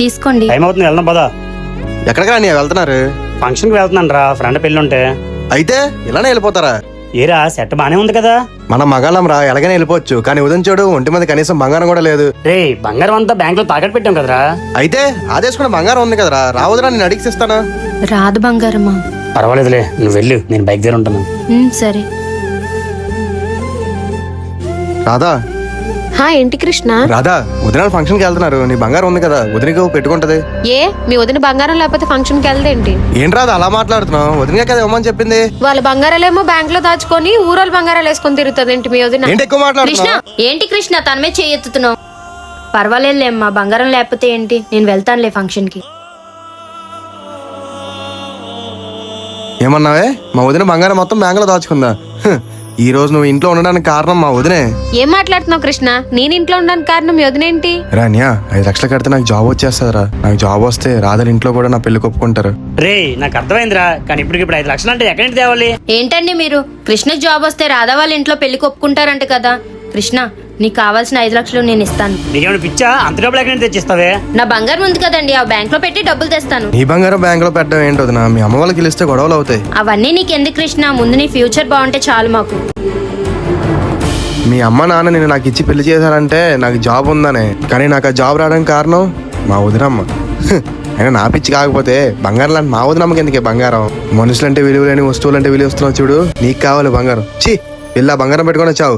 తీసుకోండి. టైం అవుతుంది, వెళ్దాం పదా. ఎక్కడికి రాని వెళ్తున్నారు? ఫంక్షన్ కి వెళ్తున్నాను రా, ఫ్రెండ్ పెళ్లి ఉంటే. అయితే ఇలానే వెళ్ళిపోతారా? ఏరా సెట్ బానే ఉంది కదా. మన మగాళ్ళం రా, ఎలాగైనా వెళ్ళిపోవచ్చు. కానీ ఉదయం చూడు, ఒంటి మీద కనీసం బంగారం కూడా లేదు. రే బంగారం అంతా బ్యాంక్ లో తాకట్టు పెట్టాం కదరా. అయితే ఆదేశ్ కూడా బంగారం ఉంది కదరా, రావద్దురా, నేను అడిగి ఇస్తాను. రాదు బంగారమ్మా. పర్వాలేదులే, నువ్వు వెళ్ళు, నేను బైక్ దగ్గర ఉంటాను. సరే. రాధా ఏంటి కృష్ణ? రాధా, వదిన ఫంక్షన్ కి వెళ్తున్నారు. నీ బంగారం ఉంది కదా, వదినకు పెట్టుకుంటది. మీ వదిన బంగారం లేకపోతే ఫంక్షన్ కి వెళ్దేంటి? ఏంటి రాధా అలా మాట్లాడుతున్నావు? వదినగా కదా ఇవ్వమని చెప్పింది. వాళ్ళ బంగారాలేమో బ్యాంక్ లో దాచుకొని ఊరోళ్ళు బంగారాలు వేసుకొని తిరుగుతుంది ఏంటి మీ వదిన? ఏంటి ఎక్కువ కృష్ణ, మాట్లాడుతున్నావు? ఏంటి కృష్ణ తన మీద చేయెత్తుతున్నావు? పర్వాలేదులే అమ్మా, బంగారం లేకపోతే ఏంటి, నేను వెళ్తానులే ఫంక్షన్ కి. ఏమన్నావే? మా వదిన బంగారం మొత్తం బ్యాంక్ లో దాచుకుందా? ఈ రోజు నువ్వు ఇంట్లో ఉండడానికి కారణం మా వదినే. ఏం మాట్లాడుతున్నావు కృష్ణ? నేను ఇంట్లో ఉండడానికి కారణం మీ వదిన ఏంటి? రానియా, 5 లక్షలు కడితే నాకు జాబ్ వచ్చేస్తారా. నాకు జాబ్ వస్తే రాధల ఇంట్లో కూడా నా పెళ్లి ఒప్పుకుంటారు. రే నాకు అర్థమైందిరా, కానీ ఇప్పుడు 5 లక్షలు అంటే ఎక్కడి నుంచి తేవాలి? ఏంటండి మీరు? కృష్ణకి జాబ్ వస్తే రాధా వాళ్ళ ఇంట్లో పెళ్లికి ఒప్పుకుంటారంట కదా. కృష్ణ, నీకు కావాల్సిన 5 లక్షలు నేను ఇస్తాను. నీకేమైనా పిచ్చా? అంత డబ్బులు ఎక్కడి నుంచి తెచ్చిస్తావే? నా బంగారం ఉంది కదండి, ఆ బ్యాంక్ లో పెట్టి డబ్బులు తెస్తాను. నీ బంగారం బ్యాంక్ లో పెట్టడం ఏంటి వదినా? మీ అమ్మ వాళ్ళకి తెలిస్తే గొడవలు అవుతాయి. అవన్నీ నీకెందుకు కృష్ణ, ముందు నీ ఫ్యూచర్ బాగుంటే చాలు మాకు. మీ అమ్మ నాన్న నేను నాకు ఇచ్చి పెళ్లి చేశారంటే నాకు జాబ్ ఉందనే. కానీ నాకు ఆ జాబ్ రావడానికి కారణం మా వదినమ్మ. అయినా నా పిచ్చి కాకపోతే బంగారం లాంటి మా వదినమ్మకి ఎందుకే బంగారం? మనుషులంటే విలువ లేని వస్తువులంటే విలువ వస్తున్నావు చూడు, నీకు కావాలి బంగారం. ఛీ, వెళ్ళా బంగారం పెట్టుకొని వచ్చావు.